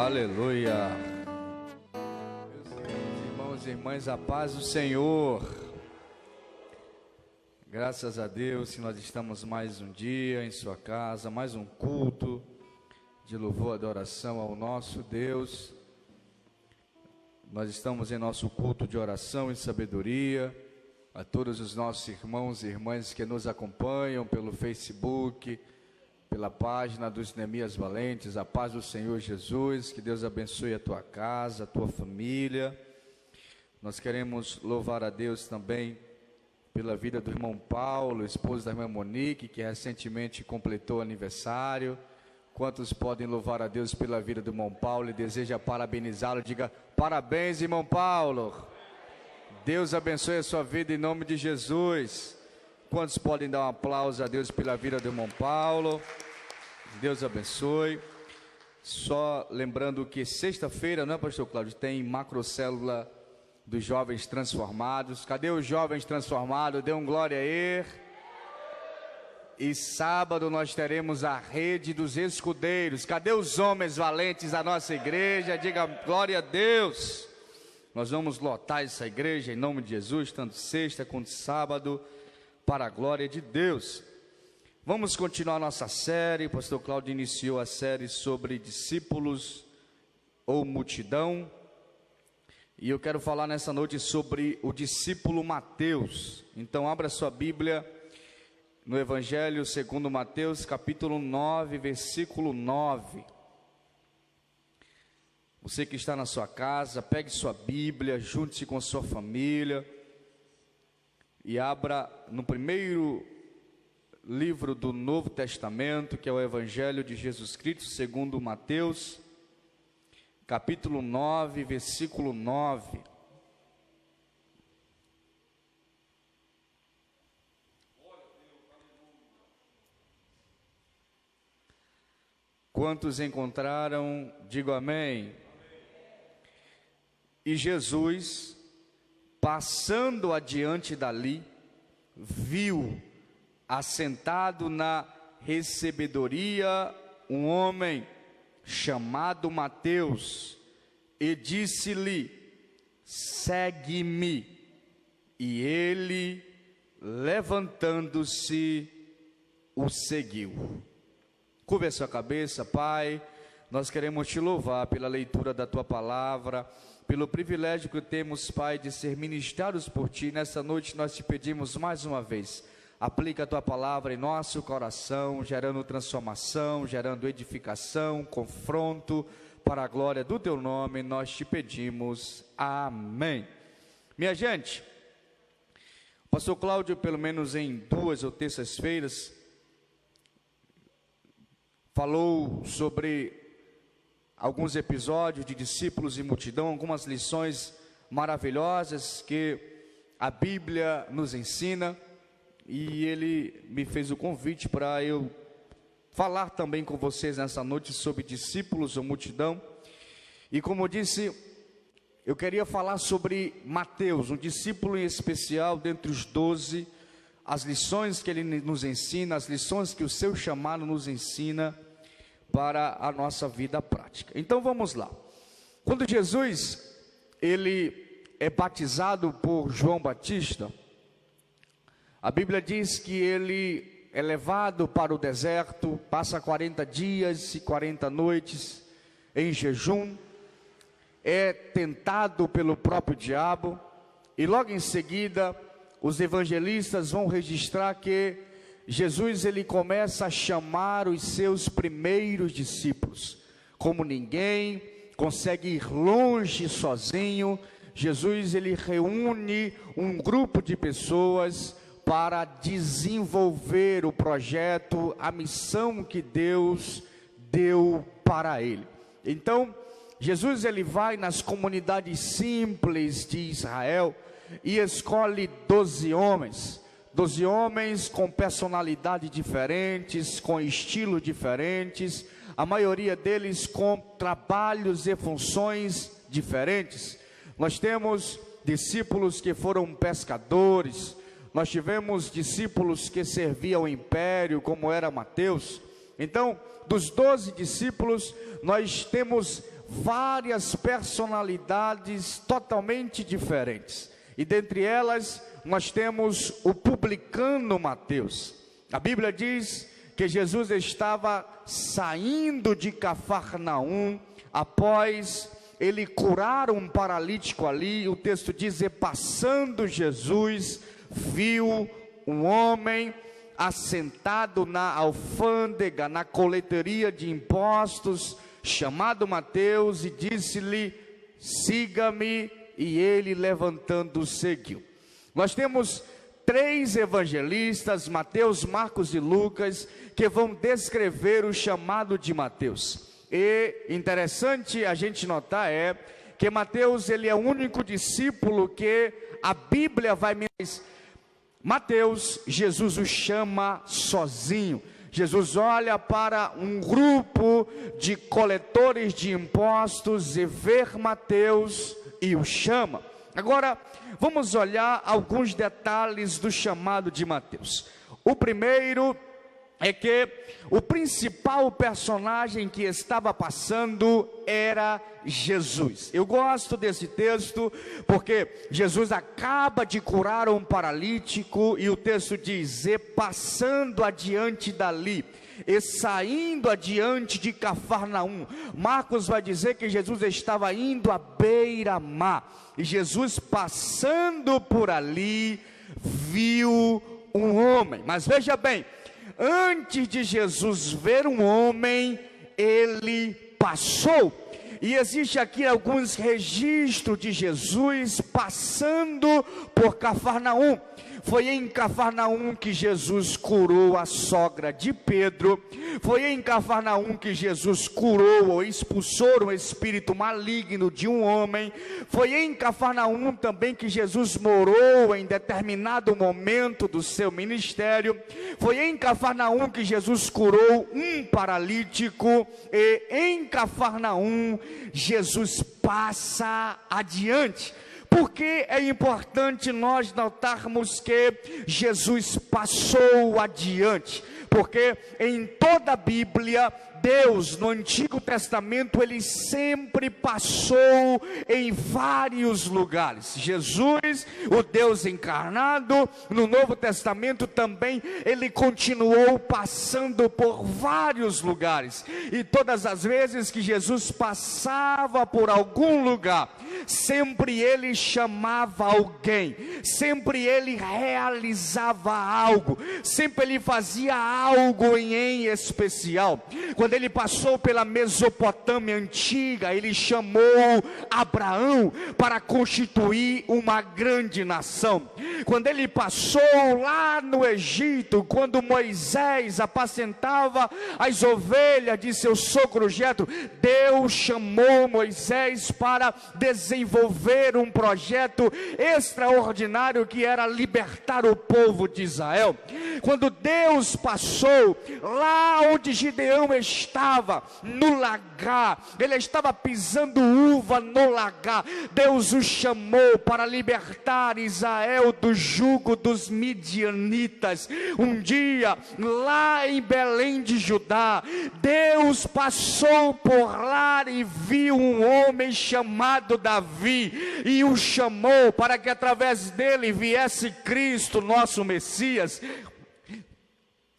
Aleluia. Meus irmãos e irmãs, a paz do Senhor. Graças a Deus que nós estamos mais um dia em sua casa, mais um culto de louvor e adoração ao nosso Deus. Nós estamos em nosso culto de oração e sabedoria. A todos os nossos irmãos e irmãs que nos acompanham pelo Facebook, pela página dos Neemias Valentes, a paz do Senhor Jesus, que Deus abençoe a tua casa, a tua família. Nós queremos louvar a Deus também pela vida do irmão Paulo, esposo da irmã Monique, que recentemente completou aniversário. Quantos podem louvar a Deus pela vida do irmão Paulo e deseja parabenizá-lo? Diga, parabéns, irmão Paulo. Deus abençoe a sua vida em nome de Jesus. Quantos podem dar um aplauso a Deus pela vida do irmão Paulo? Deus abençoe. Só lembrando que sexta-feira, não é, pastor Cláudio, tem macrocélula dos jovens transformados. Cadê os jovens transformados? Dê um glória aí. E sábado nós teremos a rede dos escudeiros. Cadê os homens valentes da nossa igreja? Diga glória a Deus. Nós vamos lotar essa igreja em nome de Jesus, tanto sexta quanto sábado, para a glória de Deus. Vamos continuar nossa série. O pastor Cláudio iniciou a série sobre discípulos ou multidão. E eu quero falar nessa noite sobre o discípulo Mateus. Então abra sua Bíblia no Evangelho segundo Mateus, capítulo 9, versículo 9. Você que está na sua casa, pegue sua Bíblia, junte-se com sua família e abra no primeiro livro do Novo Testamento, que é o Evangelho de Jesus Cristo segundo Mateus, capítulo 9, versículo 9. Quantos encontraram, digo amém. E Jesus, passando adiante dali, viu, assentado na recebedoria, um homem chamado Mateus, e disse-lhe, segue-me. E ele, levantando-se, o seguiu. Curva a sua cabeça, Pai. Nós queremos te louvar pela leitura da tua palavra, pelo privilégio que temos, Pai, de ser ministrados por ti. Nessa noite nós te pedimos mais uma vez, aplica a tua palavra em nosso coração, gerando transformação, gerando edificação, confronto, para a glória do teu nome, nós te pedimos, amém. Minha gente, o pastor Cláudio, pelo menos em 2 ou terças-feiras, falou sobre alguns episódios de discípulos e multidão, algumas lições maravilhosas que a Bíblia nos ensina, e ele me fez o convite para eu falar também com vocês nessa noite sobre discípulos ou multidão. E como eu disse, eu queria falar sobre Mateus, um discípulo em especial dentre os 12, as lições que ele nos ensina, as lições que o seu chamado nos ensina para a nossa vida prática. Então vamos lá. Quando Jesus ele é batizado por João Batista, a Bíblia diz que ele é levado para o deserto, passa 40 dias e 40 noites em jejum, é tentado pelo próprio diabo, e logo em seguida os evangelistas vão registrar que Jesus ele começa a chamar os seus primeiros discípulos. Como ninguém consegue ir longe sozinho, Jesus ele reúne um grupo de pessoas para desenvolver o projeto, a missão que Deus deu para ele. Então, Jesus ele vai nas comunidades simples de Israel e escolhe 12 homens. 12 homens com personalidades diferentes, com estilos diferentes, a maioria deles com trabalhos e funções diferentes. Nós temos discípulos que foram pescadores, nós tivemos discípulos que serviam ao império, como era Mateus. Então, dos 12 discípulos, nós temos várias personalidades totalmente diferentes. E dentre elas, nós temos o publicano Mateus. A Bíblia diz que Jesus estava saindo de Cafarnaum após ele curar um paralítico ali. O texto diz: e passando Jesus, viu um homem assentado na alfândega, na coleteria de impostos, chamado Mateus, e disse-lhe: siga-me. E ele, levantando, seguiu. Nós temos 3 evangelistas, Mateus, Marcos e Lucas, que vão descrever o chamado de Mateus. E interessante a gente notar que Mateus, ele é o único discípulo que a Bíblia vai mencionar. Mateus, Jesus o chama sozinho. Jesus olha para um grupo de coletores de impostos e vê Mateus e o chama. Agora, vamos olhar alguns detalhes do chamado de Mateus. O primeiro é que o principal personagem que estava passando era Jesus. Eu gosto desse texto porque Jesus acaba de curar um paralítico e o texto diz: e passando adiante dali, e saindo adiante de Cafarnaum. Marcos vai dizer que Jesus estava indo à beira-mar, e Jesus, passando por ali, viu um homem. Mas veja bem, antes de Jesus ver um homem, ele passou. E existe aqui alguns registros de Jesus passando por Cafarnaum. Foi em Cafarnaum que Jesus curou a sogra de Pedro. Foi em Cafarnaum que Jesus curou ou expulsou um espírito maligno de um homem. Foi em Cafarnaum também que Jesus morou em determinado momento do seu ministério. Foi em Cafarnaum que Jesus curou um paralítico. E em Cafarnaum Jesus passa adiante. Por que é importante nós notarmos que Jesus passou adiante? Porque em toda a Bíblia, Deus, no Antigo Testamento, ele sempre passou em vários lugares. Jesus, o Deus encarnado, no Novo Testamento também, ele continuou passando por vários lugares. E todas as vezes que Jesus passava por algum lugar, sempre ele chamava alguém, sempre ele realizava algo, sempre ele fazia algo em especial. Quando ele passou pela Mesopotâmia antiga, ele chamou Abraão para constituir uma grande nação. Quando ele passou lá no Egito, quando Moisés apacentava as ovelhas de seu sogro Jetro, Deus chamou Moisés para desenvolver um projeto extraordinário que era libertar o povo de Israel. Quando Deus passou lá onde Gideão estava, no lagar, ele estava pisando uva no lagar, Deus o chamou para libertar Israel do jugo dos midianitas. Um dia, lá em Belém de Judá, Deus passou por lá e viu um homem chamado Davi, e o chamou para que através dele viesse Cristo, nosso Messias.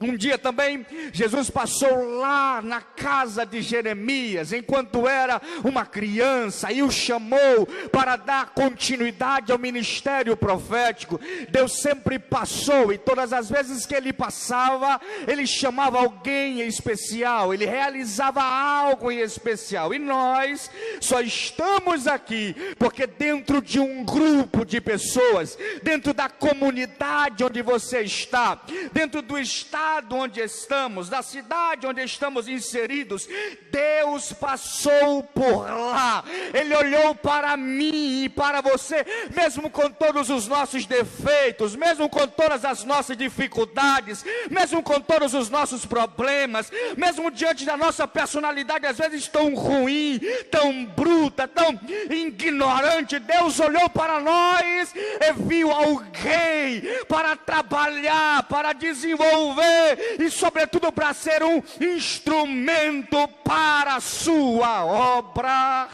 Um dia também, Jesus passou lá na casa de Jeremias, enquanto era uma criança, e o chamou para dar continuidade ao ministério profético. Deus sempre passou, e todas as vezes que ele passava, ele chamava alguém em especial, ele realizava algo em especial. E nós só estamos aqui, porque dentro de um grupo de pessoas, dentro da comunidade onde você está, dentro do estado onde estamos, da cidade onde estamos inseridos, Deus passou por lá. Ele olhou para mim e para você, mesmo com todos os nossos defeitos, mesmo com todas as nossas dificuldades, mesmo com todos os nossos problemas, mesmo diante da nossa personalidade às vezes tão ruim, tão bruta, tão ignorante, Deus olhou para nós e viu alguém para trabalhar, para desenvolver e sobretudo para ser um instrumento para a sua obra.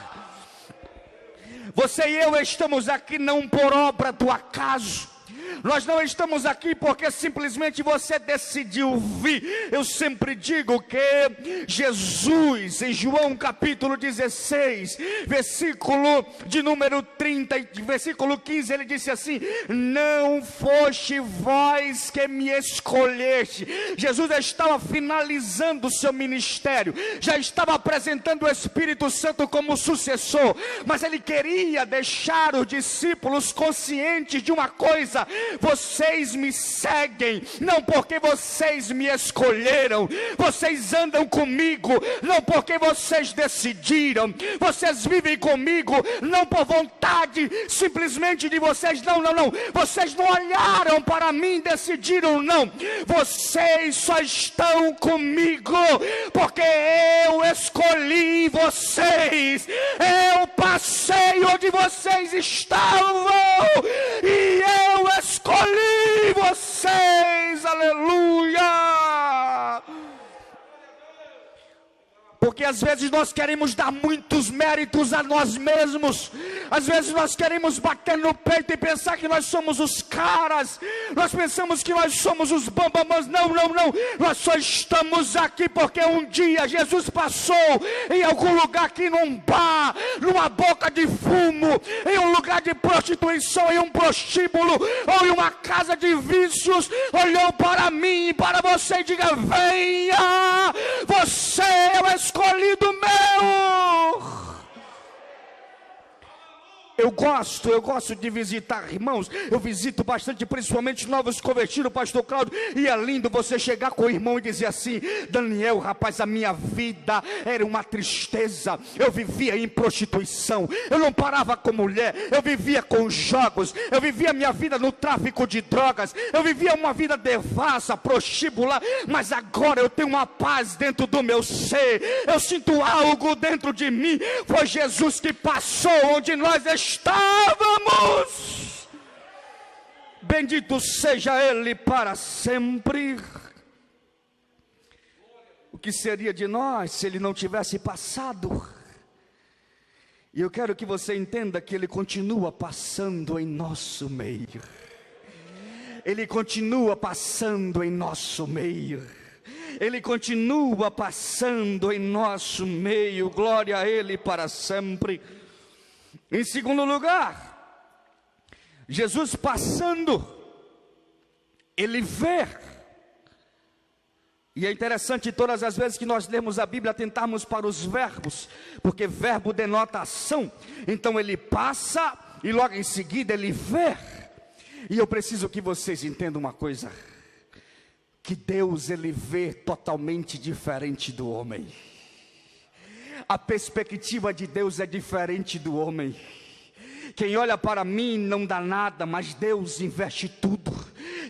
Você e eu estamos aqui não por obra do acaso. Nós não estamos aqui porque simplesmente você decidiu vir. Eu sempre digo que Jesus, em João capítulo 16, versículo de número 30, versículo 15, ele disse assim: não foste vós que me escolheste. Jesus estava finalizando o seu ministério, já estava apresentando o Espírito Santo como sucessor, mas ele queria deixar os discípulos conscientes de uma coisa: vocês me seguem, não porque vocês me escolheram, vocês andam comigo, não porque vocês decidiram, vocês vivem comigo, não por vontade simplesmente de vocês, não, vocês não olharam para mim e decidiram, não, vocês só estão comigo, porque eu escolhi vocês, eu passei onde vocês estavam, e eu escolhi vocês, aleluia. Porque às vezes nós queremos dar muitos méritos a nós mesmos, às vezes nós queremos bater no peito e pensar que nós somos os caras, nós pensamos que nós somos os bambamãs, não, nós só estamos aqui porque um dia Jesus passou em algum lugar aqui, num bar, numa boca de fumo, em um lugar de prostituição, em um prostíbulo, ou em uma casa de vícios, olhou para mim e para você e diga: venha, você é o escolhido meu. Eu gosto de visitar irmãos, eu visito bastante, principalmente novos convertidos, pastor Cláudio, e é lindo você chegar com o irmão e dizer assim: Daniel, rapaz, a minha vida era uma tristeza, eu vivia em prostituição, eu não parava com mulher, eu vivia com jogos, eu vivia minha vida no tráfico de drogas, eu vivia uma vida devassa, prostíbula, mas agora eu tenho uma paz dentro do meu ser, eu sinto algo dentro de mim, foi Jesus que passou onde nós estávamos, bendito seja Ele para sempre. O que seria de nós se Ele não tivesse passado? E eu quero que você entenda que Ele continua passando em nosso meio, Ele continua passando em nosso meio, Ele continua passando em nosso meio, glória a Ele para sempre. Em segundo lugar, Jesus passando, Ele vê. E é interessante todas as vezes que nós lemos a Bíblia atentarmos para os verbos, porque verbo denota ação. Então Ele passa e logo em seguida Ele vê. E eu preciso que vocês entendam uma coisa: que Deus, Ele vê totalmente diferente do homem. A perspectiva de Deus é diferente do homem. Quem olha para mim não dá nada, mas Deus investe tudo.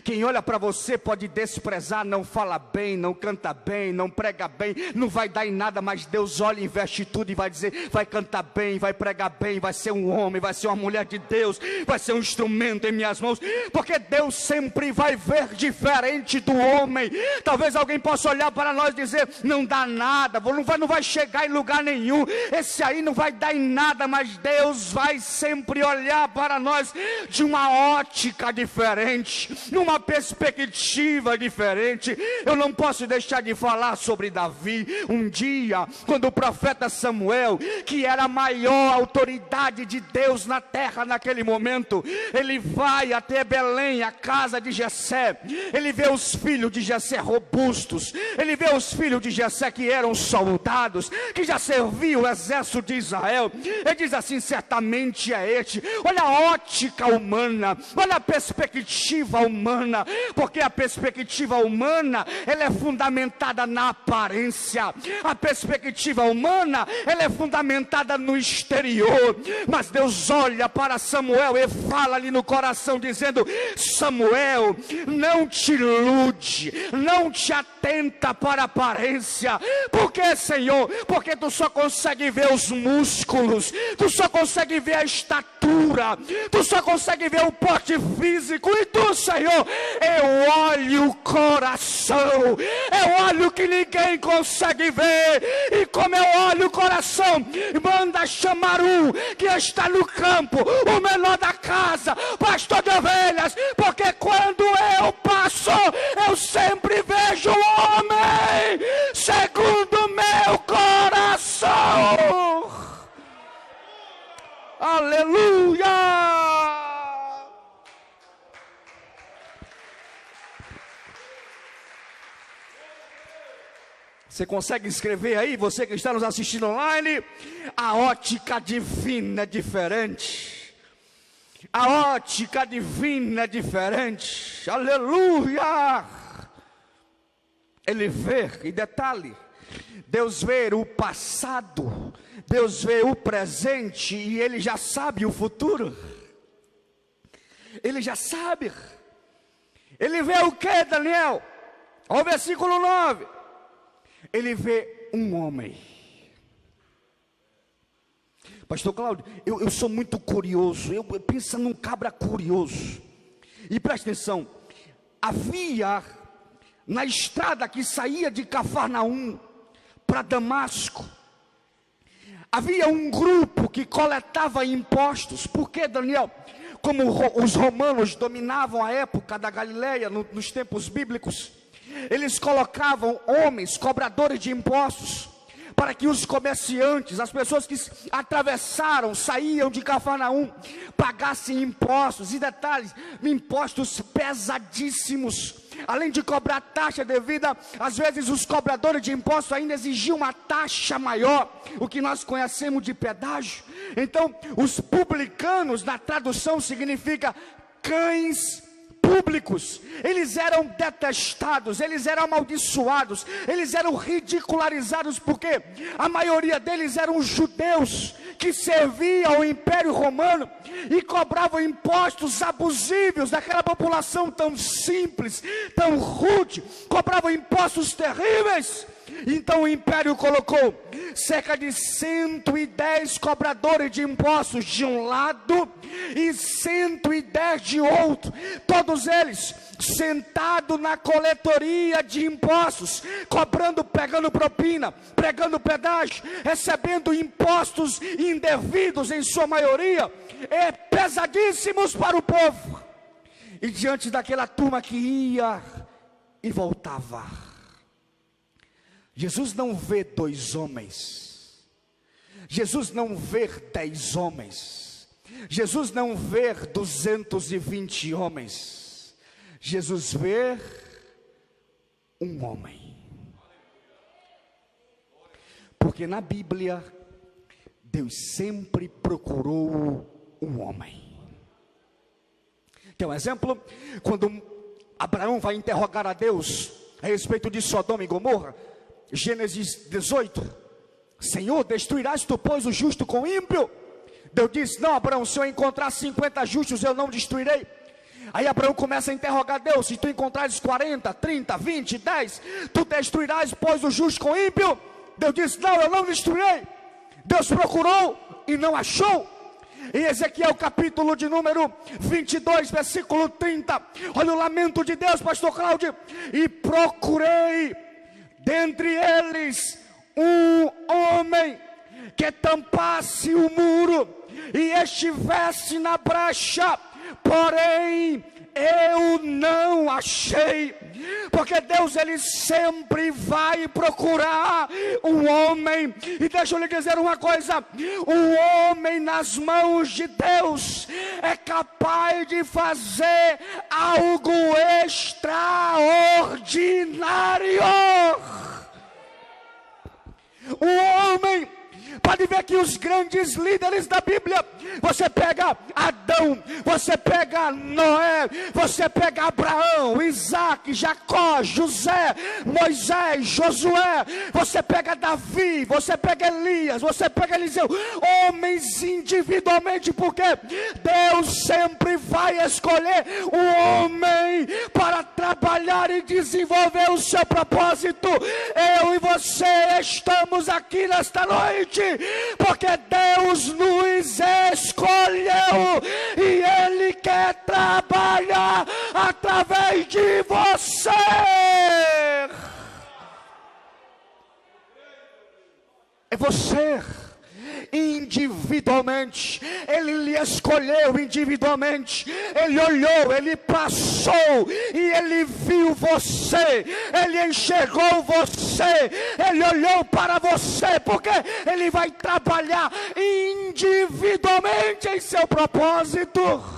Quem olha para você pode desprezar, não fala bem, não canta bem, não prega bem, não vai dar em nada, mas Deus olha e investe tudo e vai dizer: vai cantar bem, vai pregar bem, vai ser um homem, vai ser uma mulher de Deus, vai ser um instrumento em minhas mãos, porque Deus sempre vai ver diferente do homem. Talvez alguém possa olhar para nós e dizer: não dá nada, não vai chegar em lugar nenhum, esse aí não vai dar em nada, mas Deus vai sempre olhar para nós de uma ótica diferente, numa perspectiva diferente. Eu não posso deixar de falar sobre Davi. Um dia, quando o profeta Samuel, que era a maior autoridade de Deus na terra naquele momento, ele vai até Belém, a casa de Jessé. Ele vê os filhos de Jessé robustos, ele vê os filhos de Jessé que eram soldados, que já serviam o exército de Israel. Ele diz assim: certamente é este. Olha a ótica humana, olha a perspectiva humana, porque a perspectiva humana, ela é fundamentada na aparência, a perspectiva humana, ela é fundamentada no exterior, mas Deus olha para Samuel e fala ali no coração dizendo: Samuel, não te ilude, não te atenta para a aparência. Por que, Senhor? Porque tu só consegue ver os músculos, tu só consegue ver a estatura, estrutura, tu só consegue ver o porte físico, e tu, Senhor, eu olho o coração, eu olho o que ninguém consegue ver, e como eu olho o coração, manda chamar um que está no campo, o menor da casa, pastor de ovelhas, porque quando eu passo, eu sempre vejo o homem segundo meu coração. Aleluia! Você consegue escrever aí, você que está nos assistindo online? A ótica divina é diferente. A ótica divina é diferente. Aleluia! Ele vê, e detalhe, Deus vê o passado, Deus vê o presente, e Ele já sabe o futuro. Ele já sabe. Ele vê o que, Daniel? Olha o versículo 9. Ele vê um homem. Pastor Cláudio, eu sou muito curioso. Eu penso num cabra curioso. E presta atenção. Havia na estrada que saía de Cafarnaum para Damasco, havia um grupo que coletava impostos. Por que, Daniel? Como os romanos dominavam a época da Galileia, nos tempos bíblicos, eles colocavam homens, cobradores de impostos, para que os comerciantes, as pessoas que atravessaram, saíam de Cafarnaum, pagassem impostos. E detalhes, impostos pesadíssimos. Além de cobrar taxa devida, às vezes os cobradores de impostos ainda exigiam uma taxa maior, o que nós conhecemos de pedágio. Então, os publicanos, na tradução, significa cães públicos. Eles eram detestados, eles eram amaldiçoados, eles eram ridicularizados, porque a maioria deles eram judeus que serviam ao Império Romano e cobravam impostos abusivos daquela população tão simples, tão rude, cobravam impostos terríveis. Então o Império colocou cerca de 110 cobradores de impostos de um lado e 110 de outro, todos eles sentados na coletoria de impostos, cobrando, pegando propina, pregando pedágio, recebendo impostos indevidos em sua maioria, pesadíssimos para o povo. E diante daquela turma que ia e voltava, Jesus não vê 2 homens, Jesus não vê 10 homens, Jesus não vê 220 homens, Jesus vê um homem. Porque na Bíblia, Deus sempre procurou um homem. Quer um exemplo? Quando Abraão vai interrogar a Deus a respeito de Sodoma e Gomorra, Gênesis 18, Senhor, destruirás tu, pois, o justo com o ímpio? Deus disse, não, Abraão, se eu encontrar 50 justos, eu não destruirei. Aí Abraão começa a interrogar Deus, se tu encontrares 40, 30, 20, 10, tu destruirás, pois, o justo com o ímpio? Deus disse, não, eu não destruirei. Deus procurou e não achou. Em Ezequiel capítulo de número 22, versículo 30, olha o lamento de Deus, pastor Cláudio. E procurei dentre eles um homem que tampasse o muro e estivesse na brecha, porém eu não achei. Porque Deus, Ele sempre vai procurar um homem. E deixa eu lhe dizer uma coisa, um homem nas mãos de Deus é capaz de fazer algo extraordinário. Um homem, pode ver que os grandes líderes da Bíblia, você pega Adão, você pega Noé, você pega Abraão, Isaac, Jacó, José, Moisés, Josué, você pega Davi, você pega Elias, você pega Eliseu, homens individualmente, porque Deus sempre vai escolher um homem para trabalhar e desenvolver o seu propósito. Eu e você estamos aqui nesta noite porque Deus nos escolheu e Ele quer trabalhar através de você. É você. Individualmente, Ele lhe escolheu individualmente, Ele olhou, Ele passou e Ele viu você, Ele enxergou você, Ele olhou para você, porque Ele vai trabalhar individualmente em seu propósito.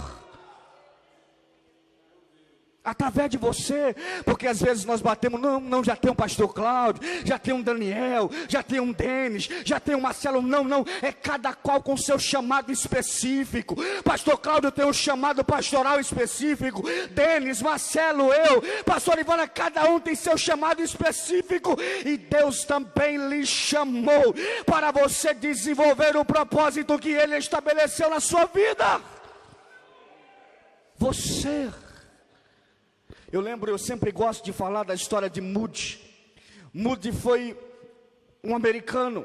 Através de você, porque às vezes nós batemos, não, já tem um pastor Cláudio, já tem um Daniel, já tem um Denis, já tem um Marcelo, não, é cada qual com seu chamado específico. Pastor Cláudio tem um chamado pastoral específico, Denis, Marcelo, eu, pastor Ivana, cada um tem seu chamado específico, e Deus também lhe chamou para você desenvolver o propósito que Ele estabeleceu na sua vida. Você. Eu sempre gosto de falar da história de Moody. Moody foi um americano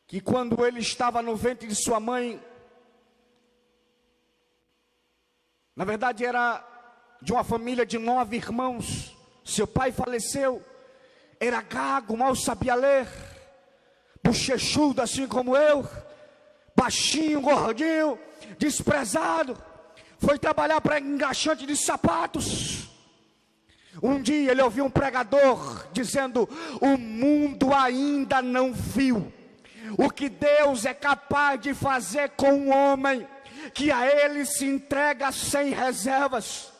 que, quando ele estava no ventre de sua mãe, na verdade era de uma família de 9 irmãos. Seu pai faleceu, era gago, mal sabia ler, bochechudo assim como eu, baixinho, gordinho, desprezado. Foi trabalhar para engraxante de sapatos. Um dia ele ouviu um pregador dizendo: o mundo ainda não viu o que Deus é capaz de fazer com um homem que a Ele se entrega sem reservas.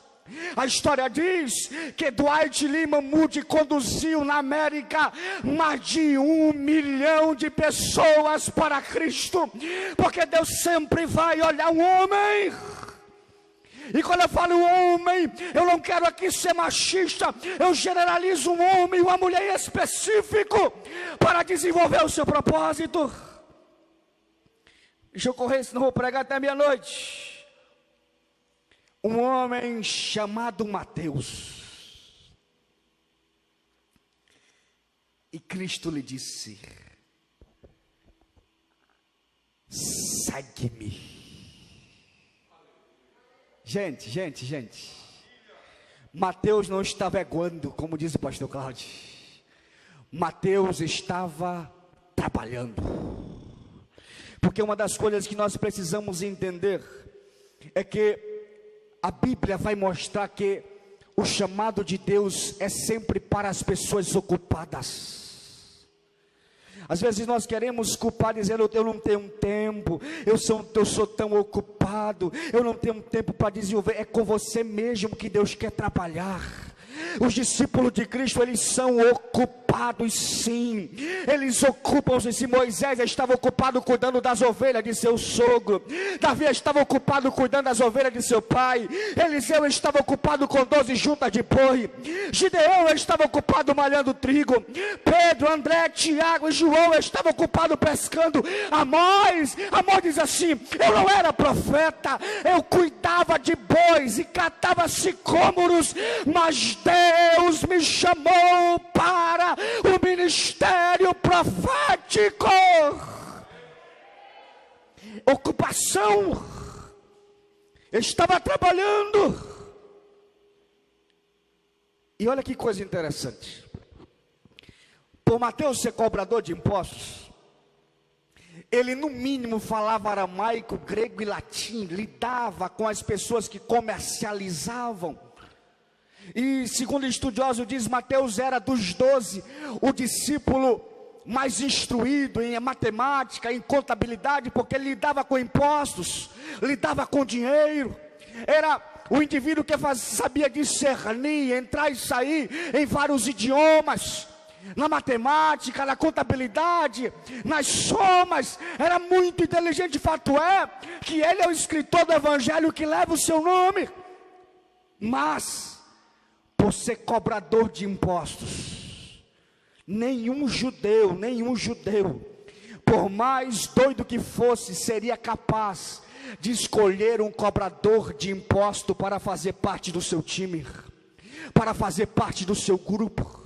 A história diz que Dwight Lyman Moody conduziu na América mais de 1 milhão de pessoas para Cristo, porque Deus sempre vai olhar um homem. E quando eu falo homem, eu não quero aqui ser machista, eu generalizo um homem e uma mulher específico para desenvolver o seu propósito. Deixa eu correr, senão vou pregar até meia-noite. Um homem chamado Mateus. E Cristo lhe disse: segue-me. Gente, Mateus não estava egoando, como diz o pastor Cláudio. Mateus estava trabalhando. Porque uma das coisas que nós precisamos entender é que a Bíblia vai mostrar que o chamado de Deus é sempre para as pessoas ocupadas. Às vezes nós queremos culpar dizendo: eu não tenho tempo, eu sou tão ocupado, eu não tenho tempo para desenvolver. É com você mesmo que Deus quer trabalhar. Os discípulos de Cristo, eles são ocupados sim, eles ocupam-se. Moisés estava ocupado cuidando das ovelhas de seu sogro, Davi estava ocupado cuidando das ovelhas de seu pai, Eliseu estava ocupado com 12 juntas de boi, Gideão estava ocupado malhando trigo, Pedro, André, Tiago e João estavam ocupados pescando. Amós diz assim: eu não era profeta, eu cuidava de bois e catava sicômoros, mas Deus me chamou para o ministério profético. Ocupação. Eu estava trabalhando. E olha que coisa interessante. Por Mateus ser cobrador de impostos, ele no mínimo falava aramaico, grego e latim, lidava com as pessoas que comercializavam. E segundo o estudioso diz, Mateus era dos 12 o discípulo mais instruído em matemática, em contabilidade, porque ele lidava com impostos, lidava com dinheiro. Era o indivíduo que sabia discernir, entrar e sair em vários idiomas, na matemática, na contabilidade, nas somas. Era muito inteligente. Fato é que ele é o escritor do evangelho que leva o seu nome. Mas por ser cobrador de impostos, nenhum judeu, por mais doido que fosse, seria capaz de escolher um cobrador de imposto para fazer parte do seu time, para fazer parte do seu grupo.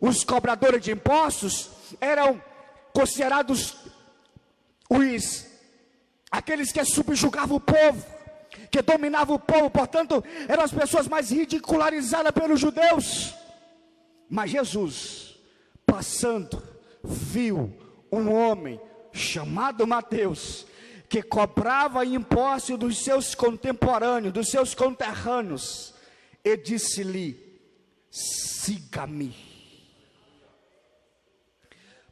Os cobradores de impostos eram considerados aqueles que subjugavam o povo, que dominavam o povo, portanto, eram as pessoas mais ridicularizadas pelos judeus. Mas Jesus, passando, viu um homem chamado Mateus, que cobrava impostos dos seus contemporâneos, dos seus conterrâneos, e disse-lhe: siga-me.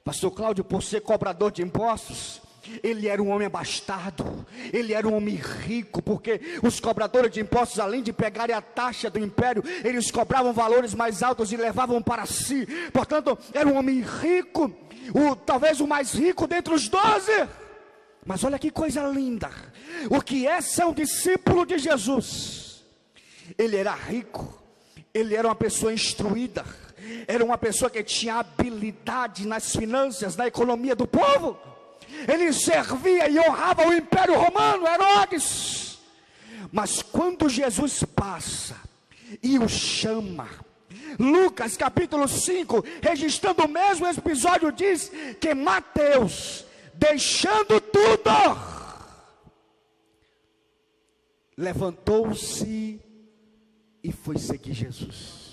Pastor Cláudio, por ser cobrador de impostos, ele era um homem abastado, ele era um homem rico, porque os cobradores de impostos, além de pegarem a taxa do império, eles cobravam valores mais altos e levavam para si. Portanto, era um homem rico, talvez o mais rico dentre os 12. Mas olha que coisa linda, o que é ser um discípulo de Jesus? Ele era rico, ele era uma pessoa instruída, era uma pessoa que tinha habilidade nas finanças, na economia do povo. Ele servia e honrava o Império Romano, Herodes. Mas quando Jesus passa e o chama, Lucas capítulo 5, registrando o mesmo episódio, diz que Mateus, deixando tudo, levantou-se e foi seguir Jesus.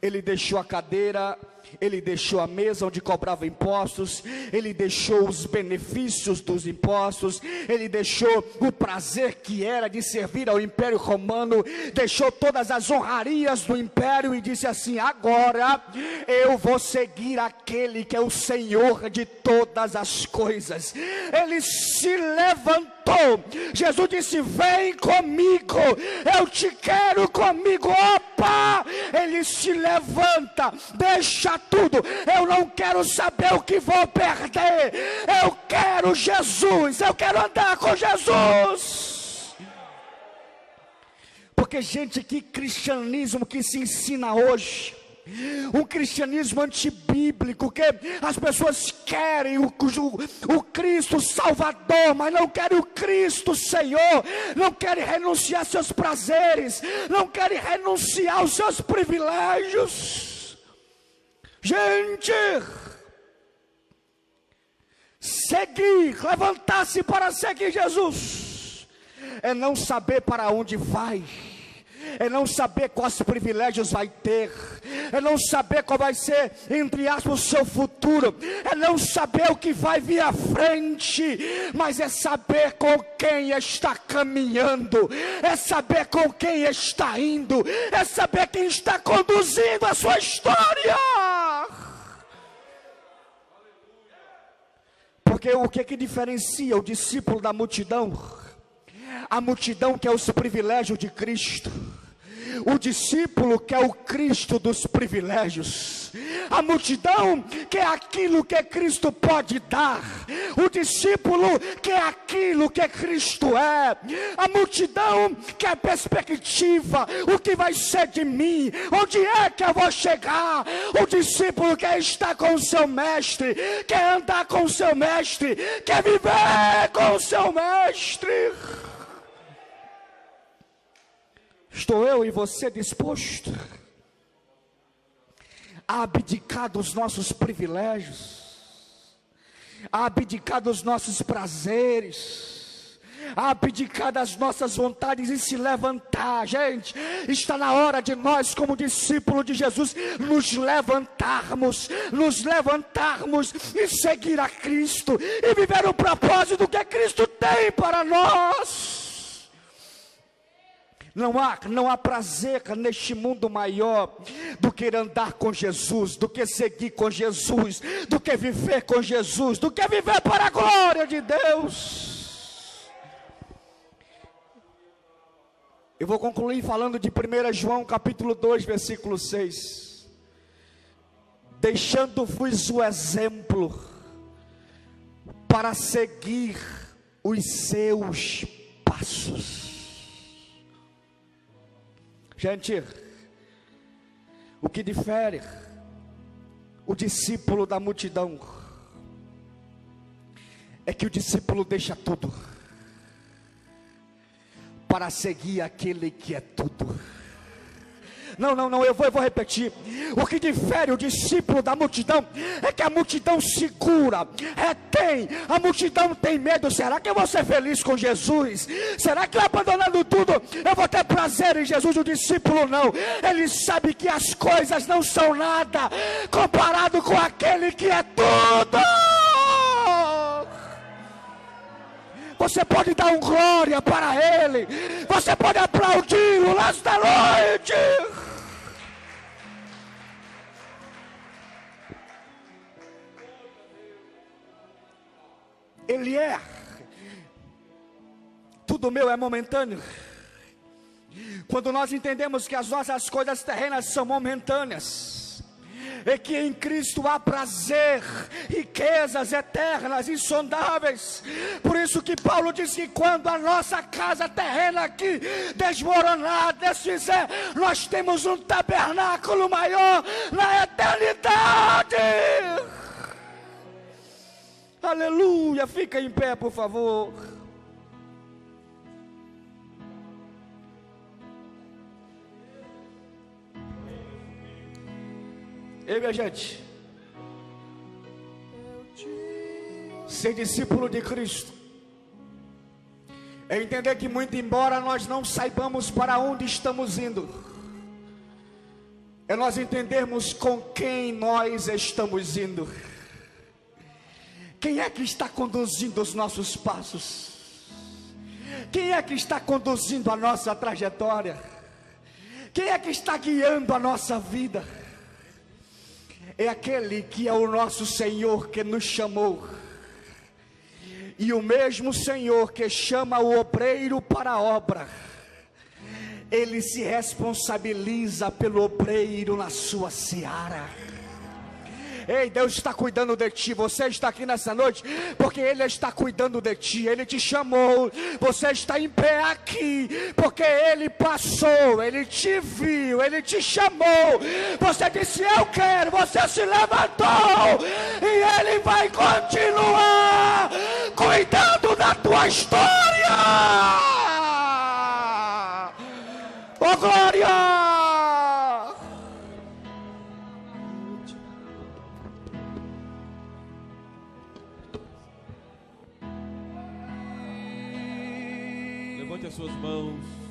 Ele deixou a cadeira, ele deixou a mesa onde cobrava impostos, ele deixou os benefícios dos impostos, ele deixou o prazer que era de servir ao Império Romano, deixou todas as honrarias do Império e disse assim: agora eu vou seguir aquele que é o Senhor de todas as coisas. Ele se levantou. Jesus disse: vem comigo, eu te quero comigo. Opa! Ele se levanta, deixa tudo. Eu não quero saber o que vou perder, eu quero Jesus, eu quero andar com Jesus. Porque, gente, que cristianismo que se ensina hoje, um cristianismo antibíblico, que as pessoas querem o Cristo Salvador, mas não querem o Cristo Senhor, não querem renunciar aos seus prazeres, não querem renunciar aos seus privilégios. Gente, seguir, levantar-se para seguir Jesus, é não saber para onde vai, é não saber quais privilégios vai ter, é não saber qual vai ser, entre aspas, o seu futuro, é não saber o que vai vir à frente, mas é saber com quem está caminhando, é saber com quem está indo, é saber quem está conduzindo a sua história. Porque o que diferencia o discípulo da multidão? A multidão quer os privilégios de Cristo, o discípulo quer o Cristo dos privilégios. A multidão quer aquilo que Cristo pode dar, o discípulo quer aquilo que Cristo é. A multidão quer perspectiva, o que vai ser de mim, onde é que eu vou chegar. O discípulo quer estar com o seu mestre, quer andar com o seu mestre, quer viver com o seu mestre. Estou eu e você disposto a abdicar dos nossos privilégios, a abdicar dos nossos prazeres, a abdicar das nossas vontades e se levantar? Gente, está na hora de nós, como discípulo de Jesus, nos levantarmos e seguir a Cristo e viver o propósito que Cristo tem para nós. Não há prazer neste mundo maior do que andar com Jesus, do que seguir com Jesus, do que viver com Jesus, do que viver para a glória de Deus. Eu vou concluir falando de 1 João capítulo 2, versículo 6. Deixando-vos o exemplo para seguir os seus passos. Gente, o que difere o discípulo da multidão é que o discípulo deixa tudo para seguir aquele que é tudo. Não, eu vou repetir. O que difere o discípulo da multidão é que a multidão segura, retém, a multidão tem medo. Será que eu vou ser feliz com Jesus? Será que eu, abandonando tudo, eu vou ter prazer em Jesus? O discípulo não, ele sabe que as coisas não são nada comparado com aquele que é tudo. Você pode dar um glória para Ele, você pode aplaudi-lo nesta noite. Ele é, tudo meu é momentâneo. Quando nós entendemos que as nossas coisas terrenas são momentâneas, e que em Cristo há prazer, riquezas eternas, insondáveis. Por isso que Paulo diz que quando a nossa casa terrena aqui desmoronar, desfizer, nós temos um tabernáculo maior na eternidade. Aleluia, fica em pé, por favor. Ei, minha gente, ser discípulo de Cristo é entender que, muito embora nós não saibamos para onde estamos indo, é nós entendermos com quem nós estamos indo. Quem é que está conduzindo os nossos passos? Quem é que está conduzindo a nossa trajetória? Quem é que está guiando a nossa vida? É aquele que é o nosso Senhor que nos chamou. E o mesmo Senhor que chama o obreiro para a obra, Ele se responsabiliza pelo obreiro na sua seara. Ei, Deus está cuidando de ti. Você está aqui nessa noite porque Ele está cuidando de ti. Ele te chamou. Você está em pé aqui porque Ele passou, Ele te viu, Ele te chamou. Você disse eu quero, você se levantou e Ele vai continuar cuidando da tua história. Oh, glória! Levante as suas mãos.